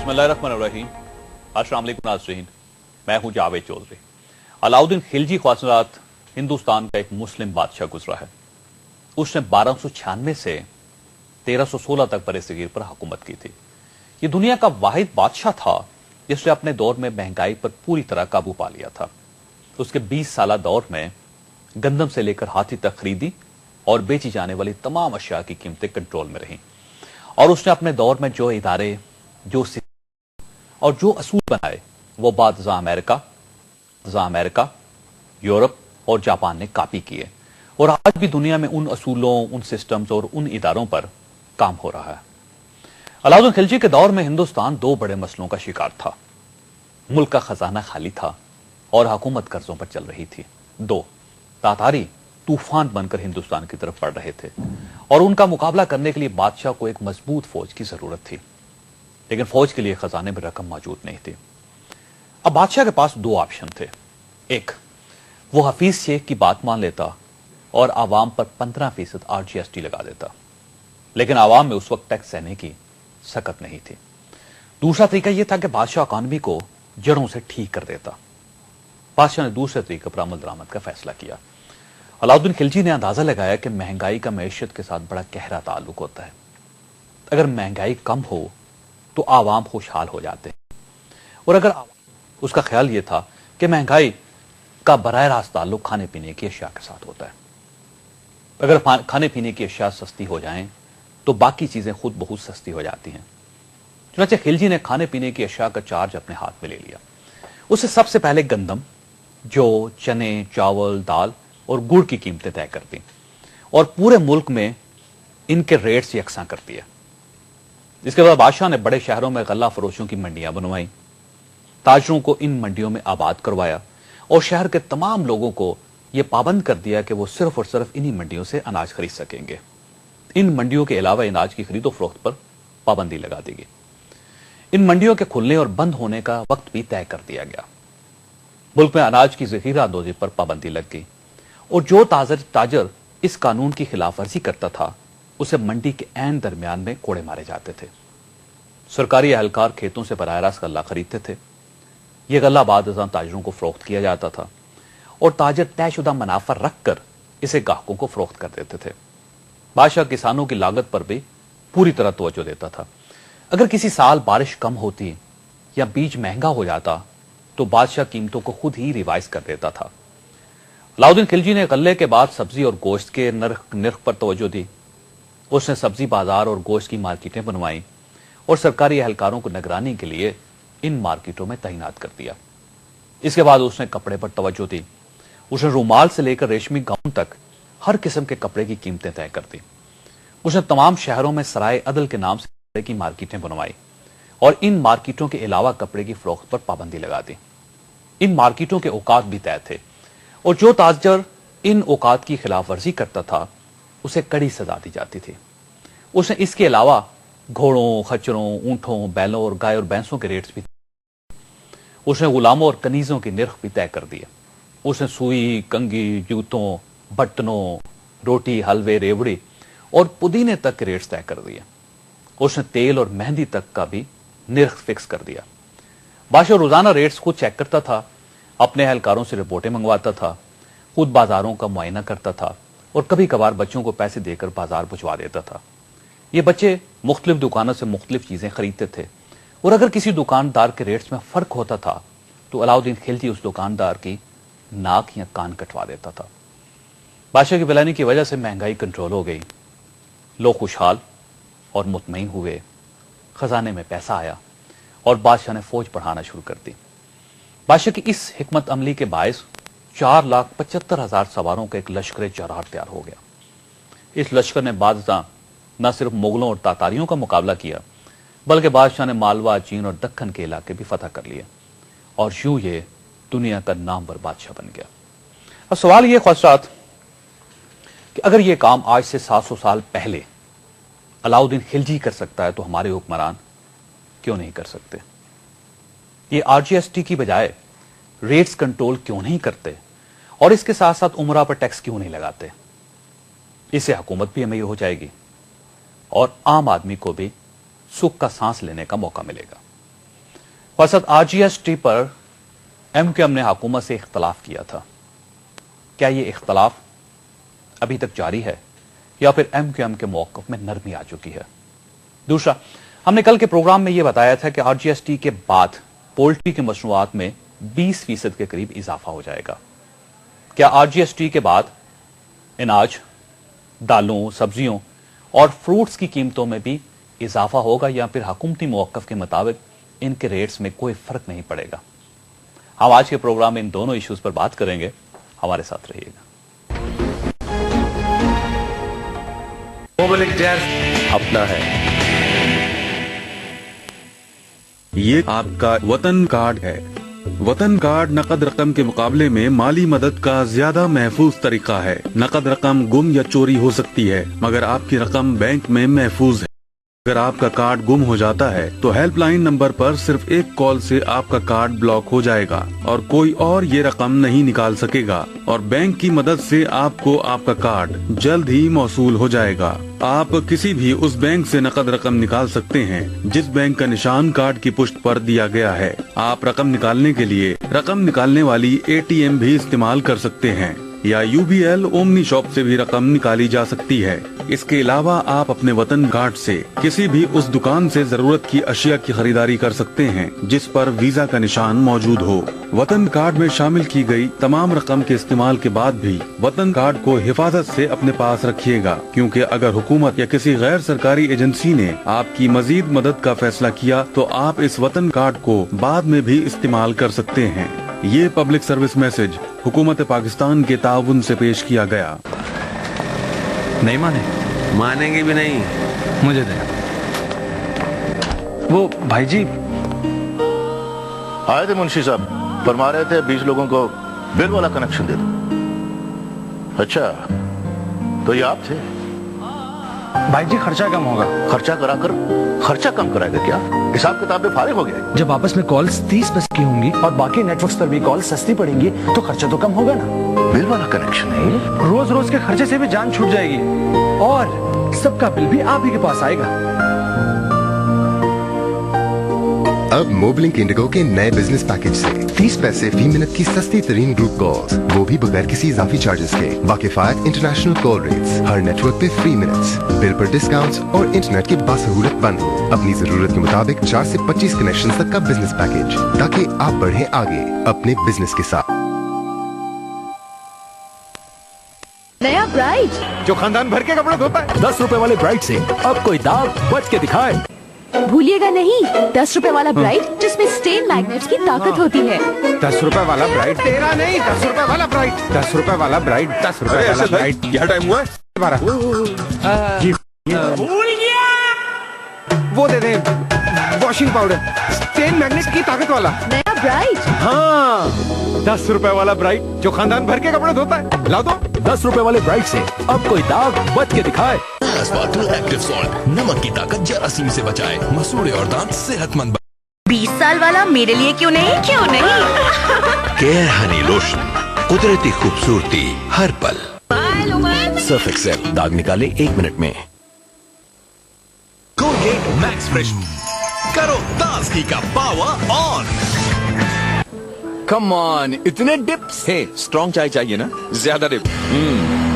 बिस्मिल्लाहिर्रहमानिर्रहीम। अस्सलाम वालेकुम नाज़रीन, मैं हूं जावेद चौधरी। अलाउद्दीन खिलजी ख्वाजरात हिंदुस्तान का एक मुस्लिम बादशाह गुजरा है। उसने 1296 से 1316 तक बरसगीर पर हुकूमत की थी। ये दुनिया का वाहिद बादशाह था जिसने अपने दौर में महंगाई पर पूरी तरह काबू पा लिया था। उसके 20 साल दौर में गंदम से लेकर हाथी तक खरीदी और बेची जाने वाली तमाम अशिया की कीमतें कंट्रोल में रहीं, और उसने अपने दौर में जो इदारे, जो और जो असूल बनाए वो बाद अमेरिका, यूरोप और जापान ने कॉपी किए, और आज भी दुनिया में उन असूलों, उन सिस्टम्स और उन इदारों पर काम हो रहा है। अलाउद्दीन खिलजी के दौर में हिंदुस्तान दो बड़े मसलों का शिकार था। मुल्क का खजाना खाली था और हुकूमत कर्जों पर चल रही थी। दो, तातारी तूफान बनकर हिंदुस्तान की तरफ बढ़ रहे थे और उनका मुकाबला करने के लिए बादशाह को एक मजबूत फौज की जरूरत थी, लेकिन फौज के लिए खजाने में रकम मौजूद नहीं थी। अब बादशाह के पास दो ऑप्शन थे। एक, वो हफीज शेख की बात मान लेता और आवाम पर 15% RGST लगा देता, लेकिन आवाम में उस वक्त टैक्स सहने की सकत नहीं थी। दूसरा तरीका यह था कि बादशाह इकॉनमी को जड़ों से ठीक कर देता। बादशाह ने दूसरे तरीके पर अमल दरामद का फैसला किया। अलाउद्दीन खिलजी ने अंदाजा लगाया कि महंगाई का मैशियत के साथ बड़ा गहरा ताल्लुक होता है। अगर महंगाई कम हो तो आवाम खुशहाल हो जाते हैं, और अगर उसका ख्याल यह था कि महंगाई का बराह रास्त ताल्लुक खाने पीने की अशिया के साथ होता है। अगर खाने पीने की अशिया सस्ती हो जाएं तो बाकी चीजें खुद बहुत सस्ती हो जाती हैं। चुनांचे खिलजी ने खाने पीने की अशिया का चार्ज अपने हाथ में ले लिया। उससे सबसे पहले गंदम, जो, चने, चावल, दाल और गुड़ की कीमतें तय कर दी और पूरे मुल्क में इनके रेट्स यकसा कर दिए। इसके बाद बादशाह ने बड़े शहरों में गल्ला फरोशों की मंडियां बनवाई, ताजरों को इन मंडियों में आबाद करवाया और शहर के तमाम लोगों को यह पाबंद कर दिया कि वो सिर्फ और सिर्फ इन्हीं मंडियों से अनाज खरीद सकेंगे। इन मंडियों के अलावा अनाज की खरीदो फरोख्त पर पाबंदी लगा दी गई। इन मंडियों के खुलने और बंद होने का वक्त भी तय कर दिया गया। मुल्क में अनाज की जखीरा अंदोजी पर पाबंदी लग गई, और जो ताजर इस कानून की खिलाफ वर्जी करता था उसे मंडी के ऐन दरमियान में कोड़े मारे जाते थे। सरकारी अहलकार खेतों से बराह रास्त गल्ला खरीदते थे। यह गल्ला बाद ताजरों को फरोख्त किया जाता था और ताजर तयशुदा मुनाफा रखकर इसे गाहकों को फरोख्त कर देते थे। बादशाह किसानों की लागत पर भी पूरी तरह तवज्जो देता था। अगर किसी साल बारिश कम होती या बीज महंगा हो जाता तो बादशाह कीमतों को खुद ही रिवाइज कर देता था। अलाउद्दीन खिलजी ने गल्ले के बाद सब्जी और गोश्त के नर्ख पर तवज्जो दी। उसने सब्जी बाजार और गोश्त की मार्केटें बनवाई और सरकारी अहलकारों को निगरानी के लिए इन मार्केटों में तैनात कर दिया। इसके बाद उसने कपड़े पर तवज्जो दी। उसने रुमाल से लेकर रेशमी गाउन तक हर किस्म के कपड़े की कीमतें तय कर दी। उसने तमाम शहरों में सराय अदल के नाम से कपड़े की मार्केटें बनवाई और इन मार्केटों के अलावा कपड़े की फरोख्त पर पाबंदी लगा दी। इन मार्केटों के औकात भी तय थे, और जो ताजर इन औकात की खिलाफ वर्जी करता था उसे कड़ी सजा दी जाती थी। उसने इसके अलावा घोड़ों, खच्चरों, ऊंटों, बैलों और गाय और भैंसों के रेट्स भी, उसने गुलामों और कनीजों की निर्ख भी तय कर दिए। उसने सुई, कंगी, जूतों, बर्तनों, रोटी, हलवे, रेवड़ी और पुदीने तक के रेट्स तय कर दिए। उसने तेल और मेहंदी तक का भी निर्ख फिक्स कर दिया। बादशाह रोजाना रेट्स को चेक करता था, अपने अहलकारों से रिपोर्टें मंगवाता था, खुद बाजारों का मुआयना करता था और कभी कभार बच्चों को पैसे देकर बाजार पहुंचवा देता था। ये बच्चे मुख्तलिफ दुकानों से मुख्तलिफ चीजें खरीदते थे, और अगर किसी दुकानदार के रेट्स में फर्क होता था तो अलाउद्दीन खिलजी उस दुकानदार की नाक या कान कटवा देता था। बादशाह की प्लानिंग की वजह से महंगाई कंट्रोल हो गई, लोग खुशहाल और मुतमईन हुए, खजाने में पैसा आया और बादशाह ने फौज बढ़ाना शुरू कर दी। बादशाह की इस हिकमत अमली के बायस 4,75,000 सवारों का एक लश्कर जरार तैयार हो गया। इस लश्कर ने बादशाह न सिर्फ मुगलों और तातारियों का मुकाबला किया, बल्कि बादशाह ने मालवा, चीन और दक्कन के इलाके भी फतह कर लिए, और यूं ये दुनिया का नामवर बादशाह बन गया। अब सवाल यह ख्वाजरात कि अगर यह काम आज से 700 साल पहले अलाउद्दीन खिलजी कर सकता है तो हमारे हुक्मरान क्यों नहीं कर सकते? ये RGST की बजाय रेट्स कंट्रोल क्यों नहीं करते, और इसके साथ साथ उमरा पर टैक्स क्यों नहीं लगाते? इससे हुकूमत भी अमीर हो जाएगी और आम आदमी को भी सुख का सांस लेने का मौका मिलेगा। फसद RGST पर MQM ने हुकूमत से इख्तलाफ किया था। क्या ये इख्तलाफ अभी तक जारी है या फिर MQM के मौक़िफ़ में नरमी आ चुकी है? दूसरा, हमने कल के प्रोग्राम में यह बताया था कि RGST के बाद पोल्ट्री की मसनूआत में 20% के करीब इजाफा हो जाएगा। क्या RGST के बाद अनाज, दालों, सब्जियों और फ्रूट्स की कीमतों में भी इजाफा होगा या फिर हुकूमती मौक़िफ़ के मुताबिक इनके रेट्स में कोई फर्क नहीं पड़ेगा? हम आज के प्रोग्राम में इन दोनों इश्यूज पर बात करेंगे। हमारे साथ रहिएगा। मोबाइल डेस्क अपना है। ये आपका वतन कार्ड है। वतन कार्ड नकद रकम के मुकाबले में माली मदद का ज्यादा महफूज तरीका है। नकद रकम गुम या चोरी हो सकती है, मगर आपकी रकम बैंक में महफूज है। अगर आपका कार्ड गुम हो जाता है तो हेल्पलाइन नंबर पर सिर्फ एक कॉल से आपका कार्ड ब्लॉक हो जाएगा और कोई और ये रकम नहीं निकाल सकेगा, और बैंक की मदद से आपको आपका कार्ड जल्द ही मौसूल हो जाएगा। आप किसी भी उस बैंक से नकद रकम निकाल सकते हैं जिस बैंक का निशान कार्ड की पुष्ट पर दिया गया है। आप रकम निकालने के लिए रकम निकालने वाली ATM भी इस्तेमाल कर सकते हैं या UBL ओमनी शॉप से भी रकम निकाली जा सकती है। इसके अलावा आप अपने वतन कार्ड से किसी भी उस दुकान से जरूरत की अशिया की खरीदारी कर सकते हैं जिस पर वीजा का निशान मौजूद हो। वतन कार्ड में शामिल की गई तमाम रकम के इस्तेमाल के बाद भी वतन कार्ड को हिफाजत से अपने पास रखिएगा, क्योंकि अगर हुकूमत या किसी गैर सरकारी एजेंसी ने आपकी मजीद मदद का फैसला किया तो आप इस वतन कार्ड को बाद में भी इस्तेमाल कर सकते हैं। ये पब्लिक सर्विस मैसेज हुकूमत पाकिस्तान के ताउन से पेश किया गया। नहीं मानेंगे भी नहीं। मुझे दे। वो भाई जी आए थे, मुंशी साहब फरमा रहे थे 20 लोगों को बिल वाला कनेक्शन दे दो। अच्छा, तो ये आप थे? भाई जी खर्चा कम होगा। खर्चा कराकर खर्चा कम कराएगा क्या? हिसाब किताब में फारिग हो गया। जब आपस में कॉल्स 30 पैसे की होंगी और बाकी नेटवर्क्स पर भी कॉल सस्ती पड़ेंगी तो खर्चा तो कम होगा ना। बिल वाला कनेक्शन है। रोज रोज के खर्चे से भी जान छूट जाएगी और सबका बिल भी आप ही के पास आएगा। अब मोबलिंक इंडिगो के नए बिजनेस पैकेज से 30 पैसे फी मिनट की सस्ती तरीन ग्रुप कॉल्स, वो भी बगैर किसी इजाफी चार्जेस के। वाकिफायत इंटरनेशनल कॉल रेट्स, हर नेटवर्क पे फ्री मिनट्स, बिल पर डिस्काउंट्स और इंटरनेट के बासहूलत बंद। अपनी जरूरत के मुताबिक 4 से 25 कनेक्शन तक का बिजनेस पैकेज, ताकि आप बढ़े आगे अपने बिजनेस के साथ। नया ब्राइट जो खानदान भर के कपड़े धोता है। 10 रुपए वाले ब्राइट से अब कोई दाग बच के दिखाए। भूलिएगा नहीं, 10 रुपए वाला ब्राइट जिसमें स्टेन मैग्नेट्स की ताकत होती है। 10 रुपए वाला ब्राइट तेरा नहीं, 10 रुपए वाला ब्राइट, 10 रुपए वाला ब्राइट, 10 रुपए वाला ब्राइट। क्या टाइम हुआ है? 12। भूल गया। वो दे दे वॉशिंग पाउडर, स्टेन मैग्नेट की ताकत वाला नया ब्राइट। हाँ, 10 रुपए वाला ब्राइट जो खानदान भर के कपड़े धोता है। लाओ तो 10 रुपए वाले ब्राइट से अब कोई दाग बच के दिखाए। एस्पार्टल एक्टिव सॉल्ट, नमक की ताकत जरासीम से बचाए, मसूड़े और दांत सेहतमंद। 20 साल वाला मेरे लिए क्यों नहीं? केयर हनी लोशन, कुदरती खूबसूरती हर पल। सर्फ एक्सेल, दाग निकाले 1 मिनट में। कोलगेट मैक्स फ्रेश, करो ताजगी का पावर ऑन। कम ऑन, इतने डिप्स। हे, स्ट्रॉन्ग चाय चाहिए ना? ज्यादा डिप।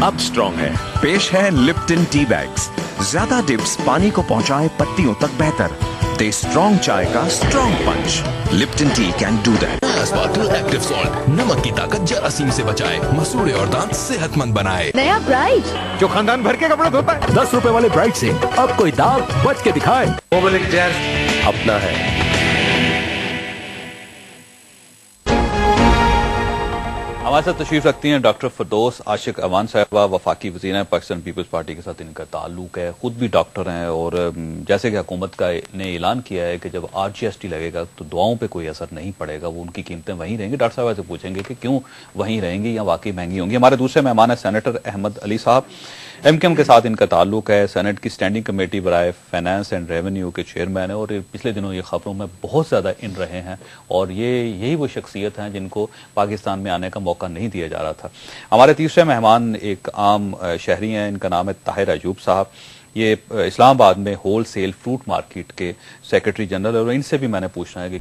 अब स्ट्रॉन्ग है। पेश है लिप्टन टी बैग्स। ज्यादा डिप्स पानी को पहुंचाए पत्तियों तक बेहतर, दे स्ट्रॉन्ग चाय का strong punch. Lipton tea can do that. एस्पार्टल एक्टिव सॉल्ट, नमक की ताकत जरासीम से बचाए, मसूड़े और दांत सेहतमंद बनाए। नया ब्राइट जो खानदान भर के कपड़े धोता है। 10 रुपए वाले ब्राइट से अब कोई दाग बच के दिखाए। मोबाइल डेस्क अपना है। हमारे साथ तशरीफ रखती हैं डॉक्टर फिरदौस आशिक अवान साहिबा, वफाकी वज़ीर हैं। पाकिस्तान पीपल्स पार्टी के साथ इनका ताल्लुक है, खुद भी डॉक्टर हैं और जैसे कि हुकूमत का ने ऐलान किया है कि जब RGST लगेगा तो दुआओं पे कोई असर नहीं पड़ेगा, वो उनकी कीमतें वहीं रहेंगी। डॉक्टर साहब से पूछेंगे कि क्यों वहीं रहेंगी या वाकई महंगी होंगी। हमारे दूसरे मेहमान है सेनेटर अहमद अली साहब, MQM के साथ इनका ताल्लुक है, सेनेट की स्टैंडिंग कमेटी बराए फाइनेंस एंड रेवेन्यू के चेयरमैन है और पिछले दिनों ये खबरों में बहुत ज़्यादा इन रहे हैं और यही वो शख्सियत हैं जिनको पाकिस्तान में आने का मौका नहीं दिया जा रहा था। हमारे तीसरे मेहमान एक आम शहरी हैं, इनका नाम है ताहिर अयूब साहब। ये इस्लामाबाद में होल सेल फ्रूट मार्केट के सेक्रेटरी जनरल, और इनसे भी मैंने पूछना है कि